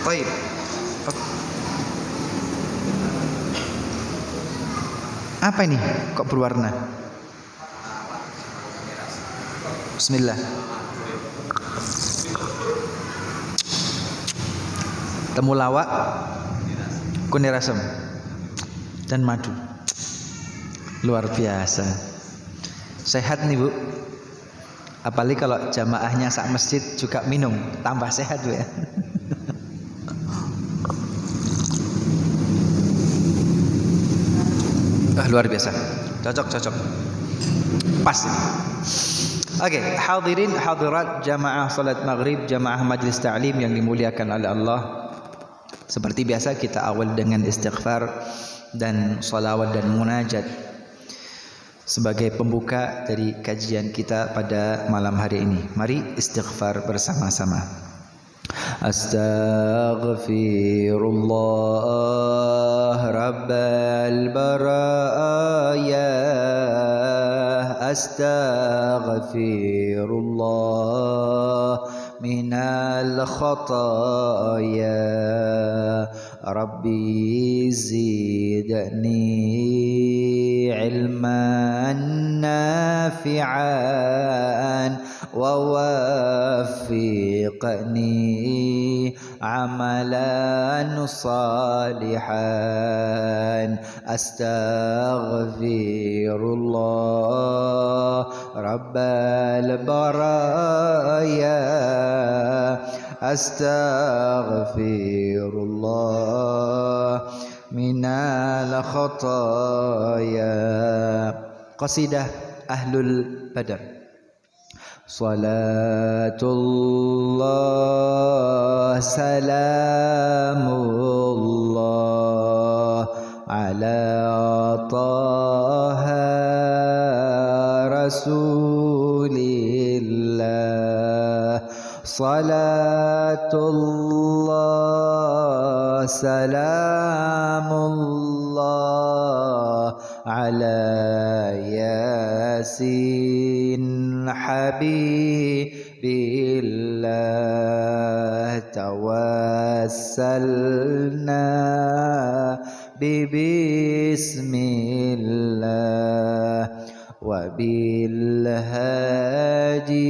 Baik. Apa ini? Kok berwarna? Bismillah. Temulawak, kunir asam, dan madu. Luar biasa. Sehat nih Bu. Apalagi kalau jamaahnya sak masjid juga minum, tambah sehat Bu ya. Luar biasa. Cocok. Pas ini. Oke, hadirin hadirat jamaah salat maghrib, jamaah majlis ta'lim yang dimuliakan oleh Allah. Seperti biasa kita awal dengan istighfar dan salawat dan munajat sebagai pembuka dari kajian kita pada malam hari ini. Mari istighfar bersama-sama. Astaghfirullah rabbal baraya. Astaghfirullah minal khataya. Rabbi zidni ilman nafi'an wa waffiqni amalan salihan. Astaghfirullah rabbal baraya. Astaghfirullah minal khataya. Qasidah Ahlul Badar. Salatullah salamullah ala taha rasulillah. Salatullah salamullah ala yasin habibillah. Tawassalna bismillah wa bil hadi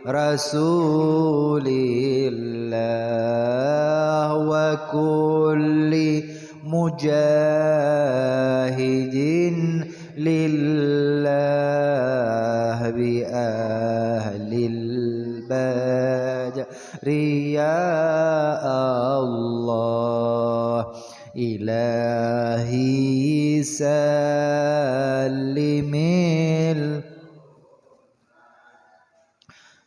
rasulillah wa kulli mujahidin lillah bi ahlil badri ya Allah. Ilahi salimil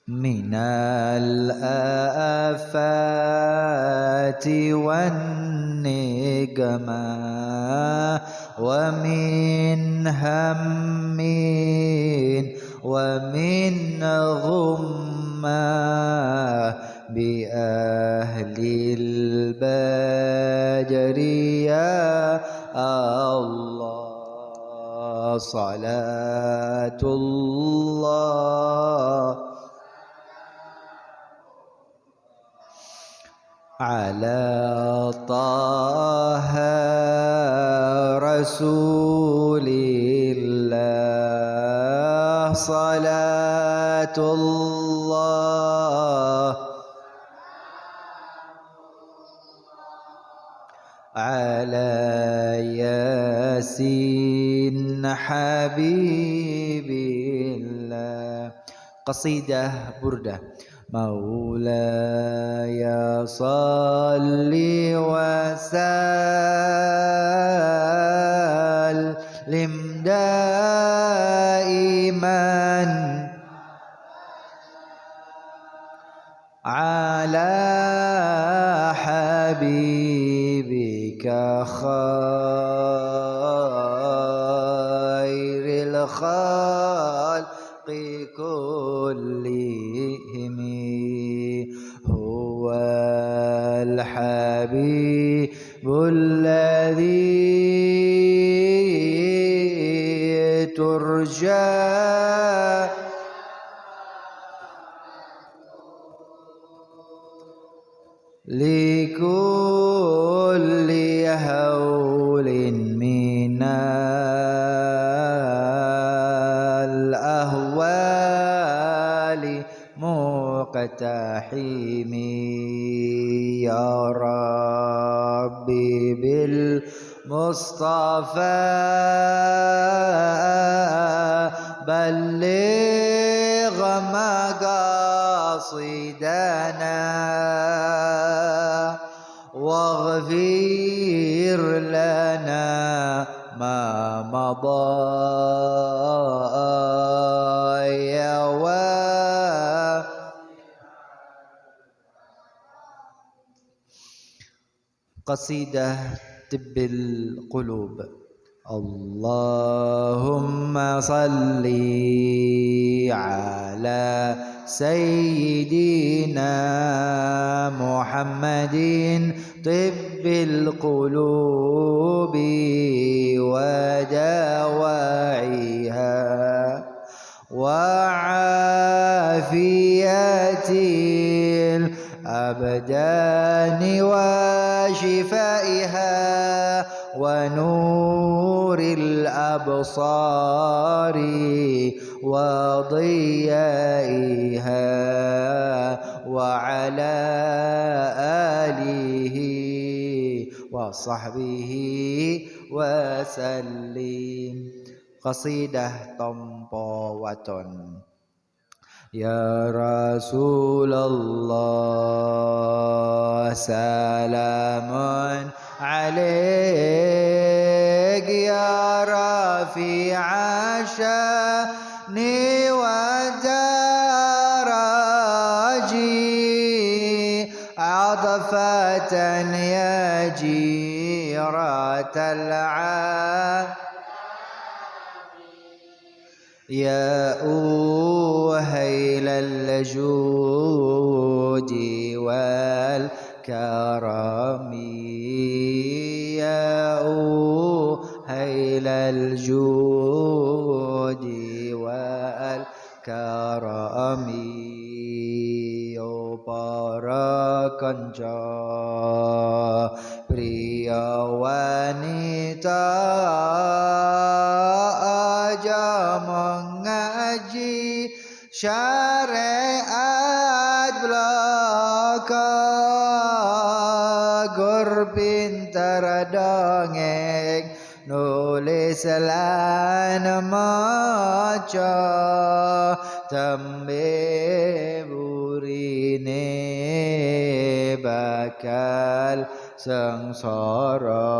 minal afati wan nigma wa min hammin wa min ghumma bi ahlil badri ya Allah. Salatullah ala taha rasulillah. Salatullah ala yasin habibillah. Qasidah Burdah. Maulaya salli wa sallim daiman ala habibika khairil khalqi kullihim. Huwal habibul ladzi turja لكل هول من الأهوال مقتحم يا ربي بالمصطفى بلغ مقاصدنا واغفر لنا ما مضى يا قصيدة طب القلوب. اللهم صل على سيدنا محمد طب القلوب ودواعيها وعافية الأبدان وشفائها ونور الأبصار وضيائها وعلى آله وصحبه وسلم. قصيدة tompo waton. Ya Rasulullah salamun alaik ya rafi'a sya'ni wa daraji adfatan ya jiratal يا أوهيل الجود والكرم يا أوهيل الجود والكرم Barakan pria wanita aja mengaji syariat belaka gur pintar dongeng nulis lan maca tembe burine bakal sengsara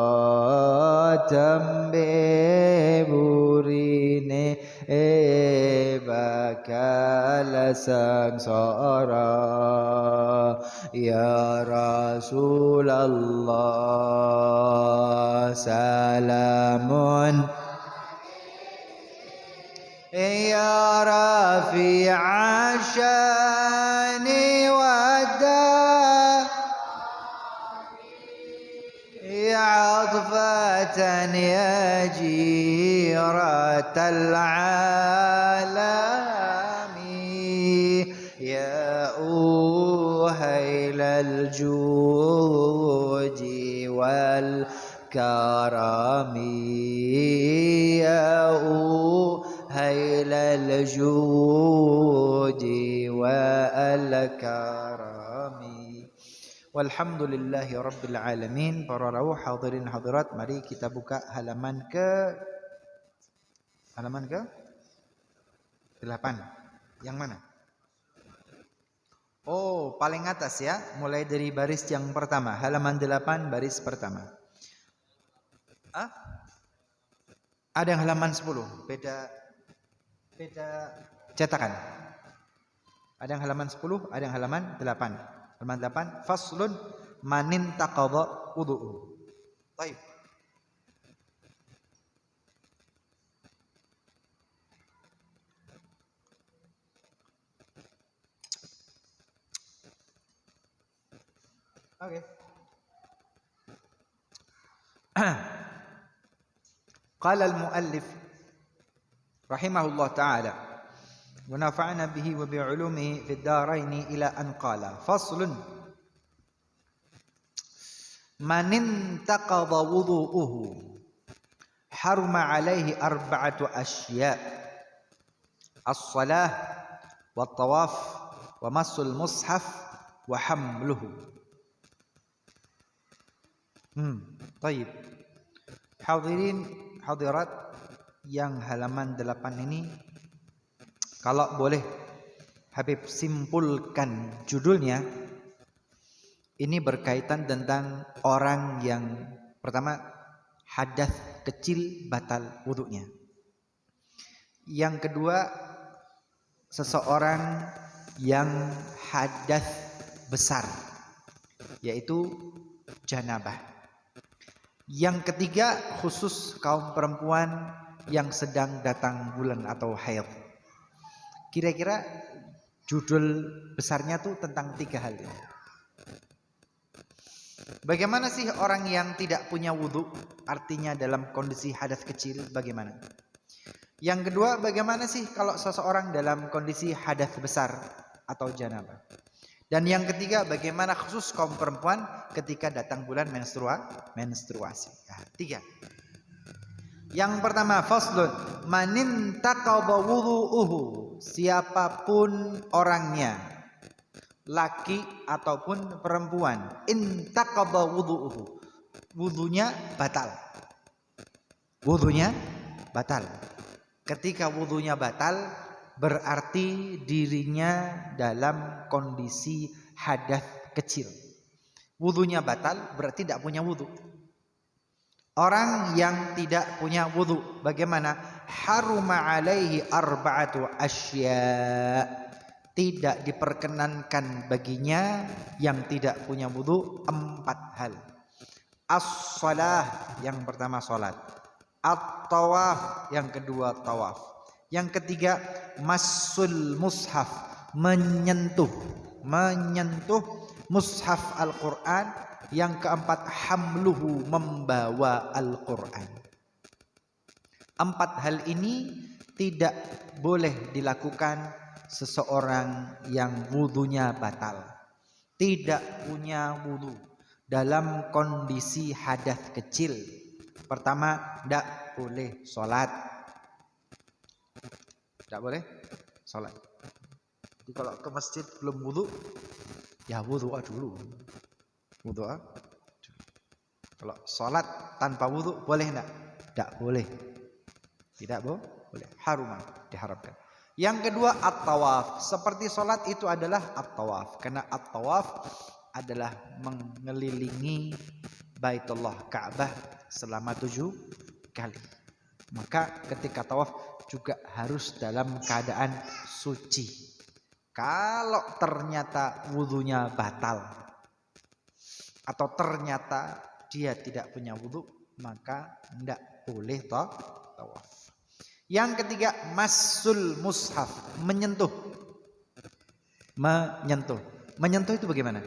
tembe burine bakal sengsara ya Rasulullah salamun ya rafi'a syani wadda ya adfatan ya jiratal alami ya uhailal judi wal karami ya uhailal judi wal karami. Walhamdulillahi rabbil alamin. Para rawuh hadirin hadirat, mari kita buka halaman ke 8. Yang mana? Oh, paling atas ya, mulai dari baris yang pertama, halaman 8 baris pertama. Ada yang halaman 10, beda cetakan. Ada yang halaman 10, ada yang halaman 8. Halaman 8, faslun manin taqadha wudu'u. Baik. Oke. Qala al-muallif rahimahullah ta'ala wa nafa'na bihi wa bi'ulumihi fid daraini ila an qala faslun manin taqadha wudu'uhu haruma alaihi arba'atu asya' as-salah wa tawaf wa masul mushaf wa hamluhu. Baik. Hadirin hadirat yang halaman 8 ini, kalau boleh Habib simpulkan judulnya, ini berkaitan tentang orang yang pertama hadas kecil batal wudunya. Yang kedua seseorang yang hadas besar, yaitu janabah. Yang ketiga khusus kaum perempuan yang sedang datang bulan atau haid. Kira-kira judul besarnya tuh tentang 3 hal ini. Bagaimana sih orang yang tidak punya wudu, artinya dalam kondisi hadas kecil, bagaimana? Yang kedua, bagaimana sih kalau seseorang dalam kondisi hadas besar atau janabah? Dan yang ketiga, bagaimana khusus kaum perempuan ketika datang bulan menstruasi. Nah, 3. Yang pertama, faslun manin taqadha wudu'uhu, siapapun orangnya, laki ataupun perempuan, intaqadha wudu'uhu, wudunya batal. Wudunya batal. Ketika wudunya batal, berarti dirinya dalam kondisi hadas kecil. Wudunya batal berarti tidak punya wudu. Orang yang tidak punya wudu, bagaimana? Haruma alaihi arba'atu asya', tidak diperkenankan baginya yang tidak punya wudu 4 hal. As-salah, yang pertama salat. At-tawaf, yang kedua tawaf. Yang ketiga masul mushaf, menyentuh mushaf Al-Qur'an. Yang keempat hamluhu, membawa Al-Qur'an. 4 hal ini tidak boleh dilakukan seseorang yang wudunya batal, tidak punya wudu dalam kondisi hadas kecil. Pertama, tidak boleh sholat. Tidak boleh sholat. Jadi kalau ke masjid belum wudu, ya wudu dulu. Wudu. Kalau sholat tanpa wudu boleh enggak? Tidak boleh. Tidak boleh. Haruman, diharapkan. Yang kedua at-tawaf. Seperti sholat itu adalah at-tawaf. Karena at-tawaf adalah mengelilingi Baitullah Ka'bah selama 7 kali. Maka ketika tawaf juga harus dalam keadaan suci. Kalau ternyata wudunya batal atau ternyata dia tidak punya wudu, maka tidak boleh tawaf. Yang ketiga masul mushaf, menyentuh. Menyentuh itu bagaimana?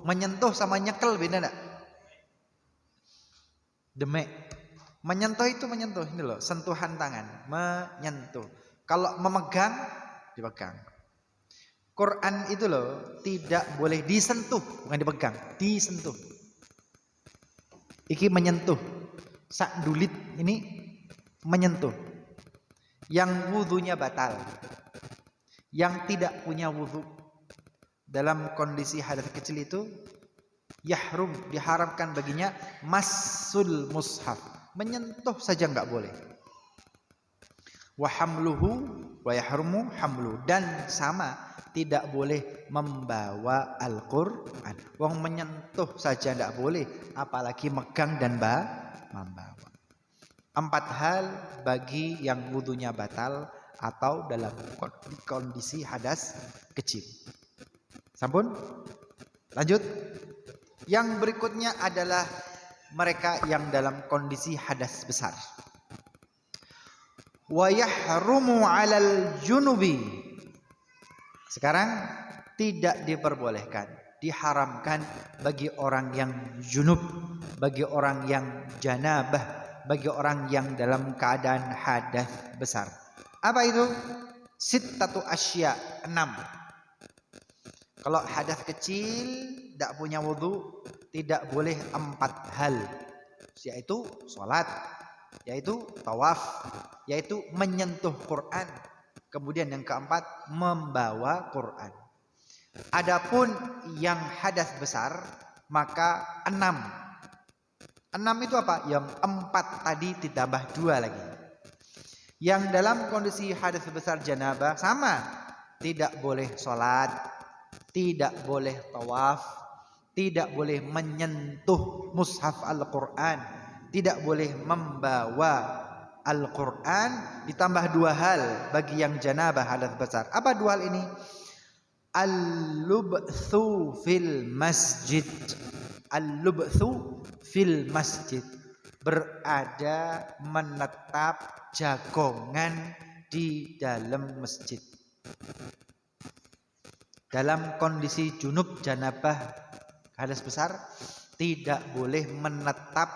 Menyentuh sama nyekel beda enggak? Demek. Menyentuh itu menyentuh, ini loh, sentuhan tangan, menyentuh. Kalau memegang, dipegang. Quran itu loh tidak boleh disentuh, bukan dipegang, disentuh. Iki menyentuh. Sak dulit ini menyentuh. Yang wudunya batal, yang tidak punya wudu dalam kondisi hadas kecil itu yahrum, diharamkan baginya masul mushaf, menyentuh saja enggak boleh. Wa hamluhu wa yahrumu hamlu, dan sama tidak boleh membawa Al-Qur'an. Wong menyentuh saja enggak boleh, apalagi megang dan membawa. 4 hal bagi yang wudunya batal atau dalam kondisi hadas kecil. Sampun? Lanjut. Yang berikutnya adalah mereka yang dalam kondisi hadas besar. Wa yahrumu 'alal junubi. Sekarang tidak diperbolehkan, diharamkan bagi orang yang junub, bagi orang yang janabah, bagi orang yang dalam keadaan hadas besar. Apa itu? Sittatu asya, 6. Kalau hadas kecil tidak punya wudu, tidak boleh 4 hal, yaitu sholat, yaitu tawaf, yaitu menyentuh Quran. Kemudian yang keempat, membawa Quran. Adapun yang hadas besar maka 6. 6 itu apa? Yang 4 tadi ditambah 2 lagi. Yang dalam kondisi hadas besar janabah sama, tidak boleh sholat, tidak boleh tawaf, tidak boleh menyentuh mushaf Al-Quran, tidak boleh membawa Al-Quran, ditambah 2 hal bagi yang janabah hadas besar. Apa 2 hal ini? Al-lubthu fil masjid. Al-lubthu fil masjid, berada, menetap, jagongan di dalam masjid. Dalam kondisi junub janabah hadas besar tidak boleh menetap,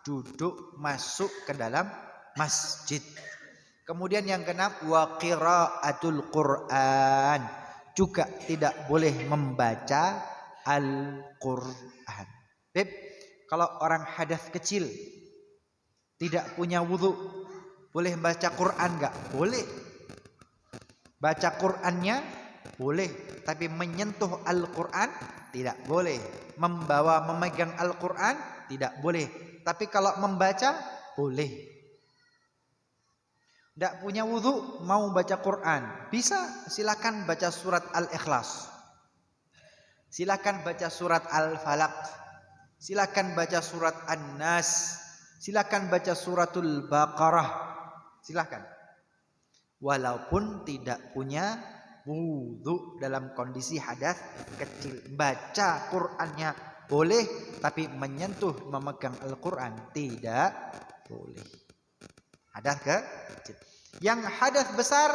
duduk, masuk ke dalam masjid. Kemudian yang keenam, wa qiraatul Quran, juga tidak boleh membaca Al-Quran. Kalau orang hadas kecil tidak punya wudu, boleh baca Quran enggak? Boleh. Baca Qurannya boleh, tapi menyentuh Al-Quran tidak boleh. Membawa, memegang Al-Quran tidak boleh. Tapi kalau membaca boleh. Tidak punya wudu, mau baca Quran, bisa. Silakan baca surat Al-Ikhlas, silakan baca surat Al-Falaq, silakan baca surat An-Nas, silakan baca suratul Baqarah, silakan. Walaupun tidak punya wudu dalam kondisi hadas kecil, baca Qur'annya boleh, tapi menyentuh, memegang Al-Quran tidak boleh. Hadas kecil. Yang hadas besar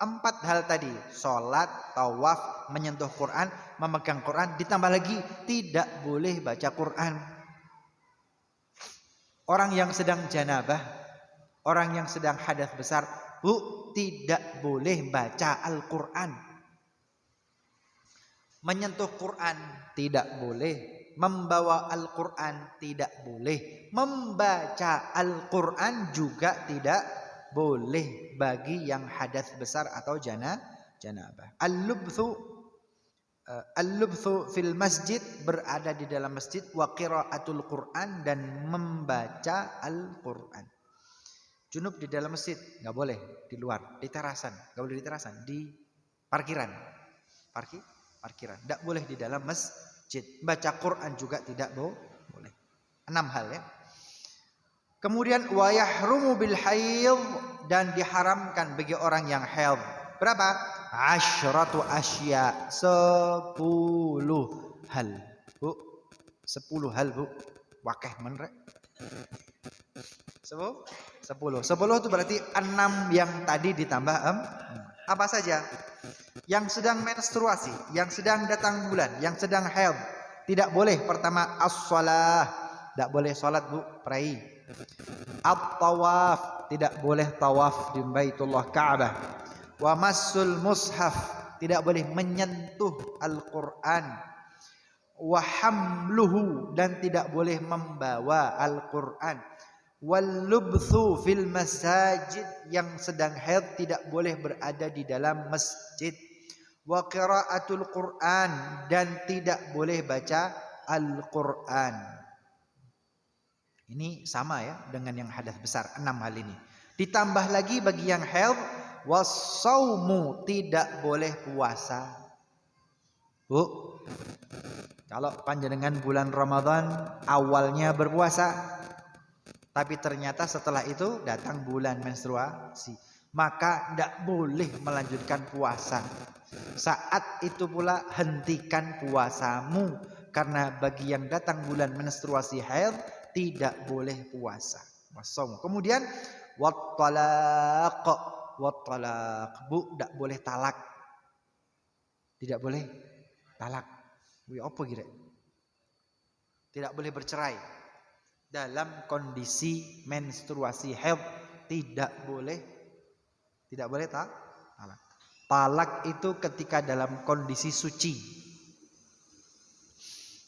4 hal tadi, sholat, tawaf, menyentuh Quran, memegang Quran, ditambah lagi tidak boleh baca Quran. Orang yang sedang janabah, orang yang sedang hadas besar, tidak boleh baca Al-Quran. Menyentuh Quran tidak boleh, membawa Al-Quran tidak boleh, membaca Al-Quran juga tidak boleh bagi yang hadas besar atau janabah. Al-lubthu fil masjid, berada di dalam masjid, wa qiraatul Quran, dan membaca Al-Quran. Junub di dalam masjid nggak boleh, di luar, di terasan, nggak boleh di terasan, di parkiran, parkiran, nggak boleh di dalam masjid. Baca Quran juga tidak boleh. 6 hal ya. Kemudian wa yahrumu bil haid, dan diharamkan bagi orang yang haid. Berapa? Asyratu asya, 10 hal. Bu, 10 hal, Bu. Wakeh menrek. 10 itu berarti 6 yang tadi ditambah apa saja? Yang sedang menstruasi, yang sedang datang bulan, yang sedang haid, tidak boleh. Pertama, as-shalah, tidak boleh salat, Bu, pray. At-tawaf, tidak boleh tawaf di Baitullah Ka'bah. Wa massul mushaf, tidak boleh menyentuh Al-Quran. Wa hamluhu, dan tidak boleh membawa Al-Quran. Wal lubthu fil masajid, yang sedang haid tidak boleh berada di dalam masjid. Wa qiraatul Quran, dan tidak boleh baca Al-Quran. Ini sama ya dengan yang hadas besar, 6 hal ini. Ditambah lagi bagi yang haid, was-saumu, tidak boleh puasa. Bu, kalau panjenengan bulan Ramadan awalnya berpuasa, tapi ternyata setelah itu datang bulan menstruasi, maka tidak boleh melanjutkan puasa. Saat itu pula hentikan puasamu, karena bagi yang datang bulan menstruasi haid tidak boleh puasa. Wassaum. Kemudian wat-talaq, Bu, tidak boleh talak. Tidak boleh talak. Wih, apa kira? Tidak boleh bercerai. Dalam kondisi menstruasi haid tidak boleh talak. Talak itu ketika dalam kondisi suci.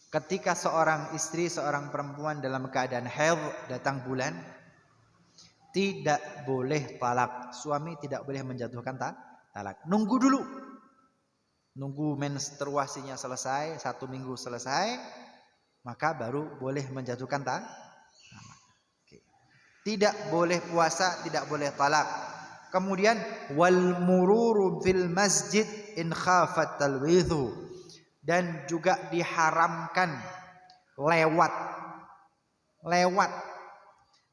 Ketika seorang istri, seorang perempuan dalam keadaan haid, datang bulan, tidak boleh talak. Suami tidak boleh menjatuhkan talak. Nunggu dulu. Nunggu menstruasinya selesai, 1 minggu selesai, maka baru boleh menjatuhkan talak. Tidak boleh puasa, tidak boleh talak. Kemudian wal mururu fil masjid in khafat talwithu, dan juga diharamkan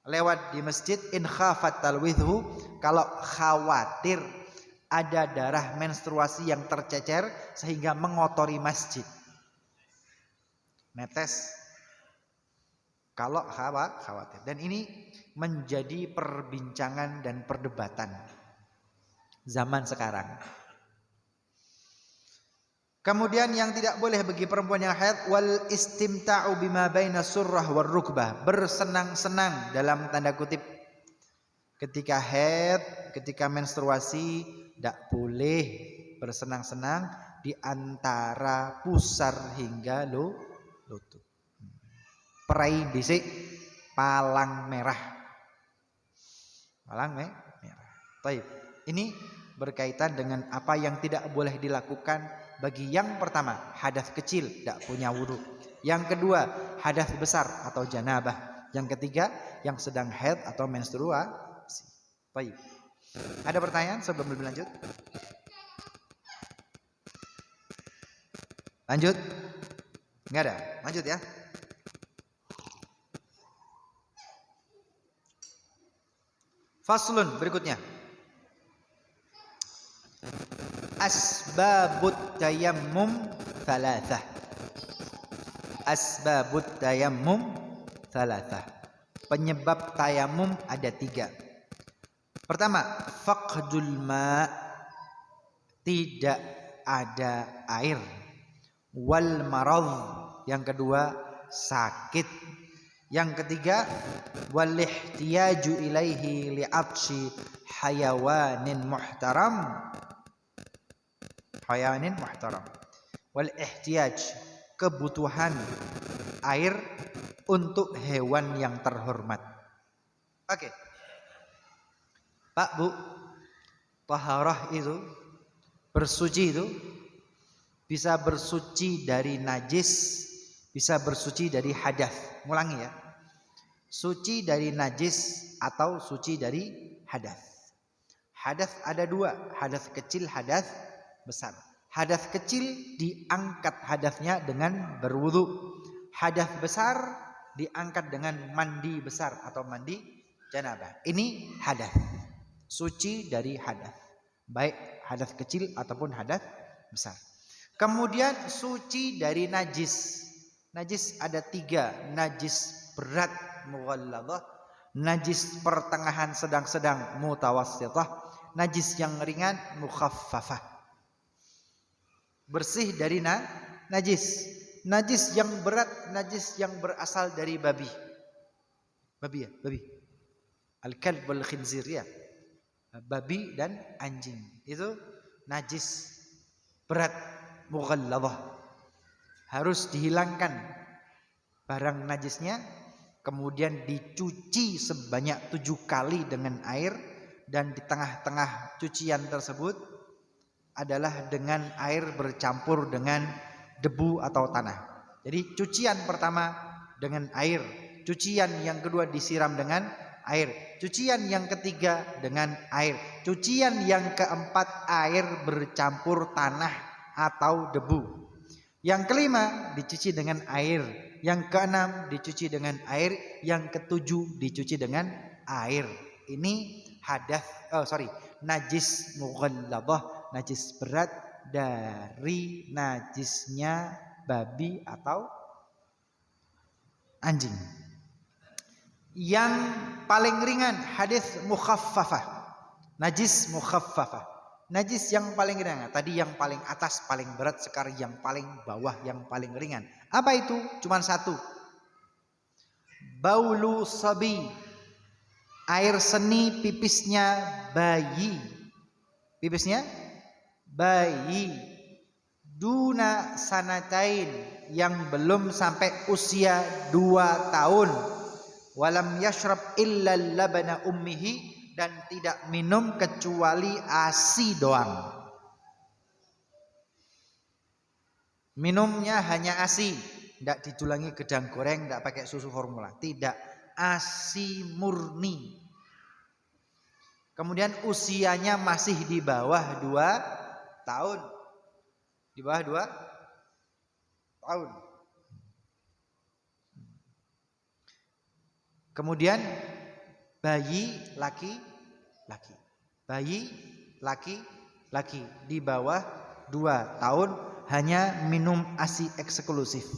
lewat di masjid in khafat talwithu, kalau khawatir ada darah menstruasi yang tercecer sehingga mengotori masjid. Netes kalau khawatir. Dan ini menjadi perbincangan dan perdebatan zaman sekarang. Kemudian yang tidak boleh bagi perempuan yang haid, wal istimta'u bima baina surrah war rukbah, bersenang-senang dalam tanda kutip ketika haid, ketika menstruasi, tidak boleh bersenang-senang di antara pusar hingga lutut. Perai dhisik palang merah. Palang merah. Baik. Ini berkaitan dengan apa yang tidak boleh dilakukan bagi yang pertama, hadas kecil, tidak punya wudu. Yang kedua, hadas besar atau janabah. Yang ketiga, yang sedang haid atau menstruasi. Baik. Ada pertanyaan sebelum lebih lanjut? Lanjut? Enggak ada. Lanjut ya. Faslun berikutnya. Asbabut tayammum thalathah. Asbabut tayammum thalathah. Penyebab tayamum ada 3. Pertama, faqdul ma, tidak ada air. Wal marad, yang kedua sakit. Yang ketiga, wal ihtiyaju ilaihi li'atshi hayawanin muhtaram. Hayawanin muhtaram. Wal ihtiyaj, kebutuhan air untuk hewan yang terhormat. Oke. Pak, Bu, taharah itu, bersuci itu bisa bersuci dari najis, bisa bersuci dari hadas. Ngulangi ya. Suci dari najis atau suci dari hadas. Hadas ada 2, hadas kecil, hadas besar. Hadas kecil diangkat hadasnya dengan berwudu. Hadas besar diangkat dengan mandi besar atau mandi janabah. Ini hadas. Suci dari hadas. Baik hadas kecil ataupun hadas besar. Kemudian suci dari najis. Najis ada 3, najis berat mughalladhah, najis pertengahan sedang-sedang mutawassithah, najis yang ringan mukhaffafah. Bersih dari najis. Najis yang berat, najis yang berasal dari babi. Babi ya, babi. Al-kalb wal khinzir ya. Babi dan anjing. Itu najis berat mughalladhah. Harus dihilangkan barang najisnya, kemudian dicuci sebanyak 7 kali dengan air, dan di tengah-tengah cucian tersebut adalah dengan air bercampur dengan debu atau tanah. Jadi cucian pertama dengan air, cucian yang kedua disiram dengan air, cucian yang ketiga dengan air, cucian yang keempat air bercampur tanah atau debu. Yang kelima dicuci dengan air, yang keenam dicuci dengan air, yang ketujuh dicuci dengan air. Ini najis mughalladhah, najis berat dari najisnya babi atau anjing. Yang paling ringan hadis mukhaffafah, najis mukhaffafah. Najis yang paling ringan. Tadi yang paling atas paling berat, sekarang yang paling bawah yang paling ringan. Apa itu? Cuman 1. Baulu sabi, air seni pipisnya bayi. Pipisnya bayi. duna sanatain, yang belum sampai usia 2 tahun, walam yashrab illa labana ummihi, dan tidak minum kecuali ASI doang. Minumnya hanya ASI, tidak didulangi gedang goreng, tidak pakai susu formula, tidak, ASI murni. Kemudian usianya masih di bawah 2 tahun. Di bawah 2 tahun. Kemudian bayi laki-laki. Bayi laki-laki di bawah 2 tahun hanya minum ASI eksklusif.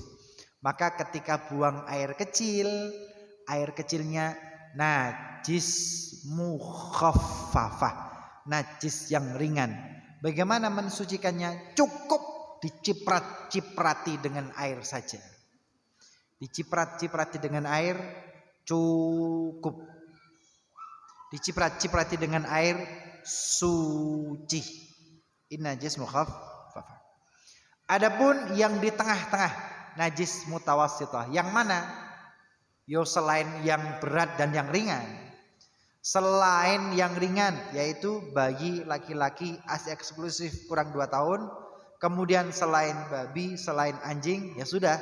Maka ketika buang air kecilnya najis mukhaffafah, najis yang ringan. Bagaimana mensucikannya? Cukup diciprat-ciprati dengan air saja. Diciprat-ciprati dengan air cukup. Diciprat-ciprati dengan air suci. Ini najis mukhaffafah. Adapun yang di tengah-tengah, najis mutawassithah. Yang mana? Yo selain yang berat dan yang ringan. Selain yang ringan, yaitu bayi laki-laki ASI eksklusif kurang 2 tahun. Kemudian selain babi, selain anjing, ya sudah.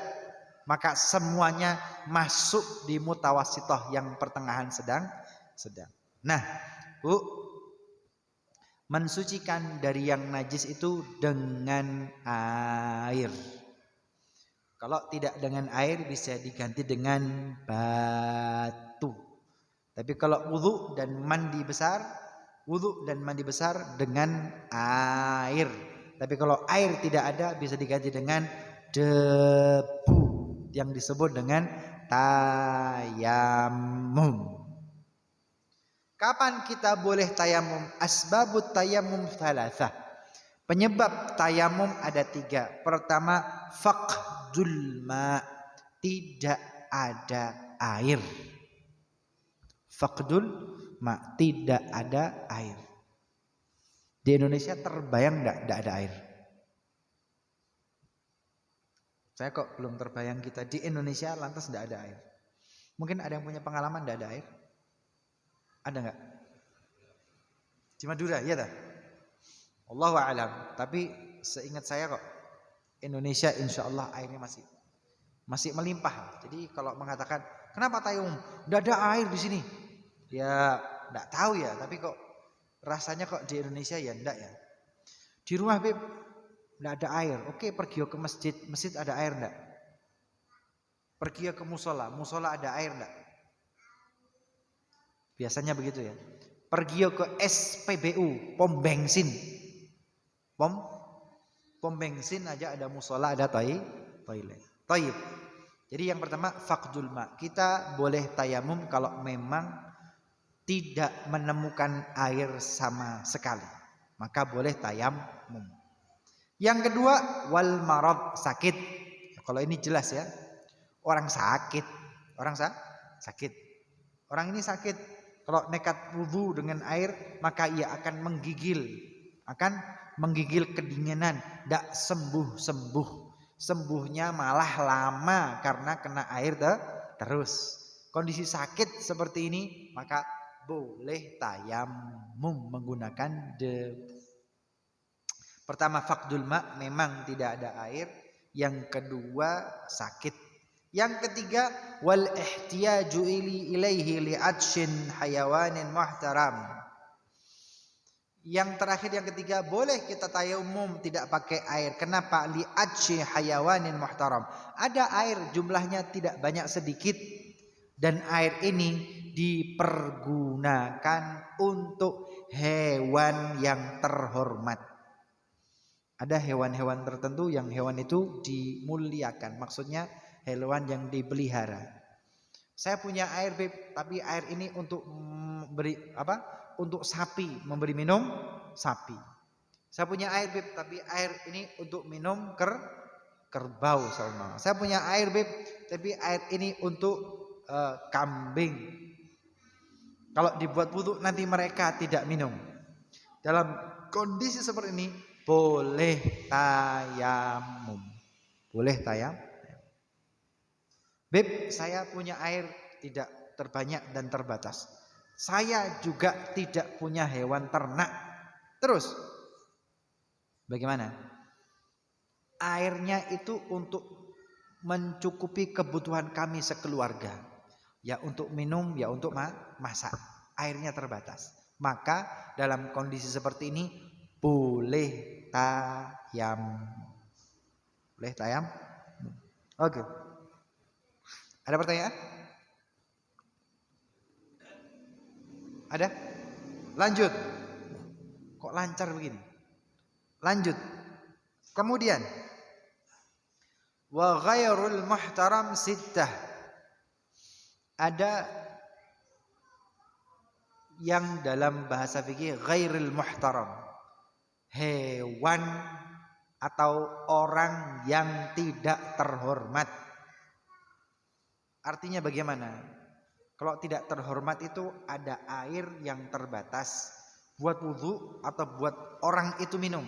Maka semuanya masuk di mutawassithah yang pertengahan sedang. Nah, Bu, mensucikan dari yang najis itu dengan air. Kalau tidak dengan air bisa diganti dengan batu. Tapi kalau wudhu dan mandi besar dengan air. Tapi kalau air tidak ada bisa diganti dengan debu yang disebut dengan tayamum. Kapan kita boleh tayamum? Asbabut tayamum thalathah. Penyebab tayamum ada 3. Pertama, faqdul ma, tidak ada air. Faqdul ma, tidak ada air. Di Indonesia terbayang enggak ada air? Saya kok belum terbayang kita di Indonesia lantas enggak ada air. Mungkin ada yang punya pengalaman enggak ada air? Ada enggak? Di Madura, iya tak? Allahu a'lam. Tapi seingat saya kok Indonesia insya Allah airnya masih melimpah. Jadi kalau mengatakan kenapa tayamum? Tidak ada air di sini. Ya tidak tahu ya. Tapi kok rasanya kok di Indonesia ya tidak ya. Di rumah Beb tidak ada air. Oke, pergi ke masjid. Masjid ada air tidak? Pergi ke musola. Musola ada air tidak? Biasanya begitu ya. Pergi ke SPBU, pom bensin. Pom bensin aja ada musola, ada toilet. Taib. Jadi yang pertama faqdul ma. Kita boleh tayamum kalau memang tidak menemukan air sama sekali. Maka boleh tayamum. Yang kedua wal marad, sakit. Kalau ini jelas ya. Orang sakit. Orang ini sakit. Kalau nekat wudu dengan air, maka ia akan menggigil kedinginan, tidak sembuh. Sembuhnya malah lama karena kena air terus. Kondisi sakit seperti ini, maka boleh tayamum menggunakan debu. Pertama faqdul ma, memang tidak ada air. Yang kedua sakit. Yang ketiga wal ihtiyaju ilaihi li'atshin hayawanin muhtaram. Yang terakhir yang ketiga, boleh kita tayamum tidak pakai air. Kenapa? Li'atshin hayawanin muhtaram. Ada air jumlahnya tidak banyak, sedikit, dan air ini dipergunakan untuk hewan yang terhormat. Ada hewan-hewan tertentu yang hewan itu dimuliakan. Maksudnya hewan yang dipelihara. Saya punya air Beb, tapi air ini untuk beri untuk sapi, memberi minum sapi. Saya punya air Beb, tapi air ini untuk minum kerbau sama. Saya punya air Beb, tapi air ini untuk kambing. Kalau dibuat wudu nanti mereka tidak minum. Dalam kondisi seperti ini boleh tayamum. Boleh tayamum. Beb, saya punya air tidak terbanyak dan terbatas. Saya juga tidak punya hewan ternak. Terus bagaimana? Airnya itu untuk mencukupi kebutuhan kami sekeluarga. Ya untuk minum, ya untuk masak. Airnya terbatas. Maka dalam kondisi seperti ini boleh tayamum. Boleh tayamum. Oke. Ada pertanyaan? Ada? Lanjut. Kok lancar begini? Lanjut. Kemudian wa ghairul muhtaram sittah. Ada yang dalam bahasa fikih ghairul muhtaram. Hewan atau orang yang tidak terhormat. Artinya bagaimana? Kalau tidak terhormat itu ada air yang terbatas buat wudhu atau buat orang itu minum.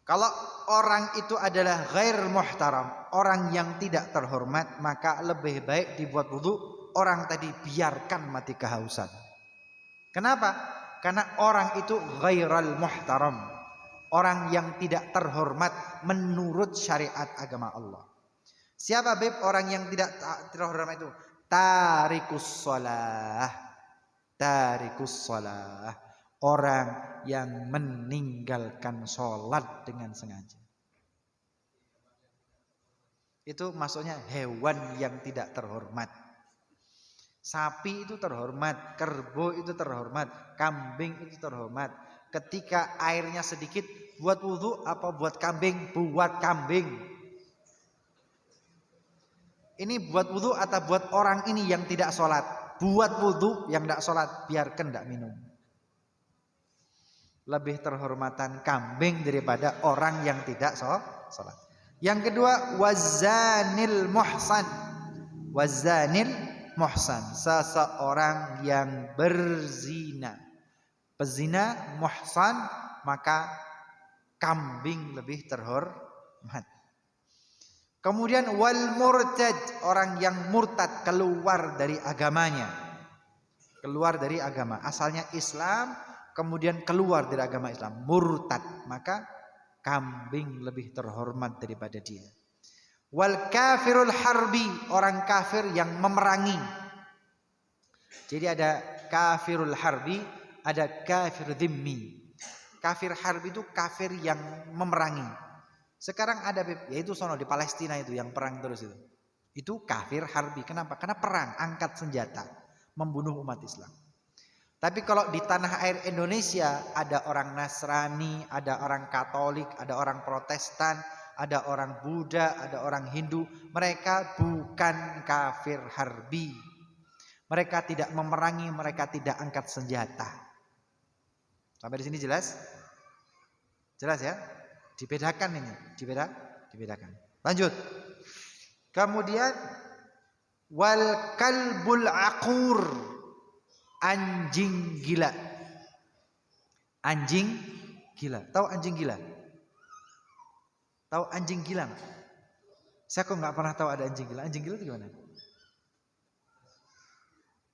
Kalau orang itu adalah ghair muhtaram, orang yang tidak terhormat, maka lebih baik dibuat wudhu. Orang tadi biarkan mati kehausan. Kenapa? Karena orang itu ghairal muhtaram, orang yang tidak terhormat menurut syariat agama Allah. Siapa beb orang yang tidak terhormat itu? Tarikus shalah. Tarikus shalah. Orang yang meninggalkan sholat dengan sengaja. Itu maksudnya hewan yang tidak terhormat. Sapi itu terhormat, kerbau itu terhormat, kambing itu terhormat. Ketika airnya sedikit, buat wudhu apa buat kambing? Buat kambing. Ini buat wudhu atau buat orang ini yang tidak sholat? Buat wudhu, yang tidak sholat biarkan tidak minum. Lebih terhormatan kambing daripada orang yang tidak sholat. Yang kedua, wazanil muhsan. Wazanil muhsan, seseorang yang berzina. Pezina muhsan, maka kambing lebih terhormat. Kemudian wal murtad, orang yang murtad, keluar dari agamanya. Keluar dari agama, asalnya Islam, kemudian keluar dari agama Islam, murtad, maka kambing lebih terhormat daripada dia. Wal kafirul harbi, orang kafir yang memerangi. Jadi ada kafirul harbi, ada kafir dhimmi. Kafir harbi itu kafir yang memerangi. Sekarang ada yaitu sono di Palestina itu yang perang terus itu. Itu kafir harbi. Kenapa? Karena perang, angkat senjata, membunuh umat Islam. Tapi kalau di tanah air Indonesia ada orang Nasrani, ada orang Katolik, ada orang Protestan, ada orang Buddha, ada orang Hindu. Mereka bukan kafir harbi. Mereka tidak memerangi, mereka tidak angkat senjata. Sampai di sini jelas? Jelas ya? Dibedakan ini, dibedakan. Lanjut. Kemudian wal kalbul aqur, anjing gila. Anjing gila. Tahu anjing gila? Tahu anjing gila nggak? Saya kok nggak pernah tahu ada anjing gila. Anjing gila itu gimana?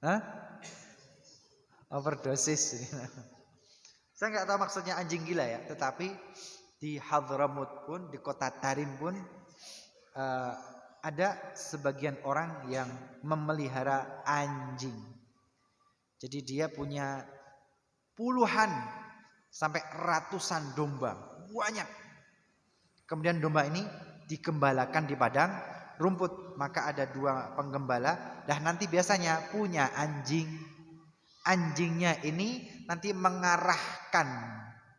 Hah? Overdosis. Saya nggak tahu maksudnya anjing gila ya. Tetapi di Hadramut pun, di kota Tarim pun ada sebagian orang yang memelihara anjing. Jadi dia punya puluhan sampai ratusan domba, banyak. Kemudian domba ini digembalakan di padang rumput. Maka ada dua penggembala. Dan nanti biasanya punya anjing. Anjingnya ini nanti mengarahkan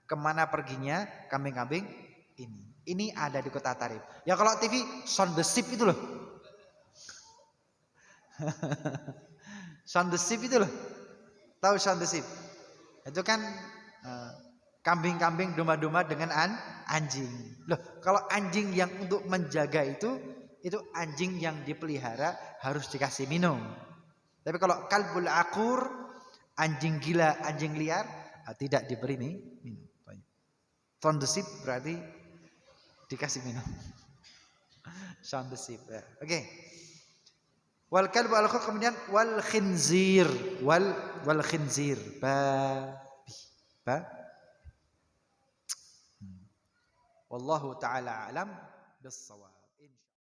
kemana perginya kambing-kambing ini. Ini ada di kota Tarim. Ya kalau TV Sound the Sheep itu loh. Sound the Sheep itu loh. Tahu Sound the Sheep? Itu kan kambing-kambing, domba-domba dengan anjing. Loh, kalau anjing yang untuk menjaga itu anjing yang dipelihara harus dikasih minum. Tapi kalau kalbul aqur, anjing gila, anjing liar, tidak diberi minum. Son the sheep berarti dikasih minum. Son the sheep. Ya. Oke. Wal kalbu al khut, kemudian wal khinzir, wal khinzir, babi. Wallahu taala alam bis-shawab.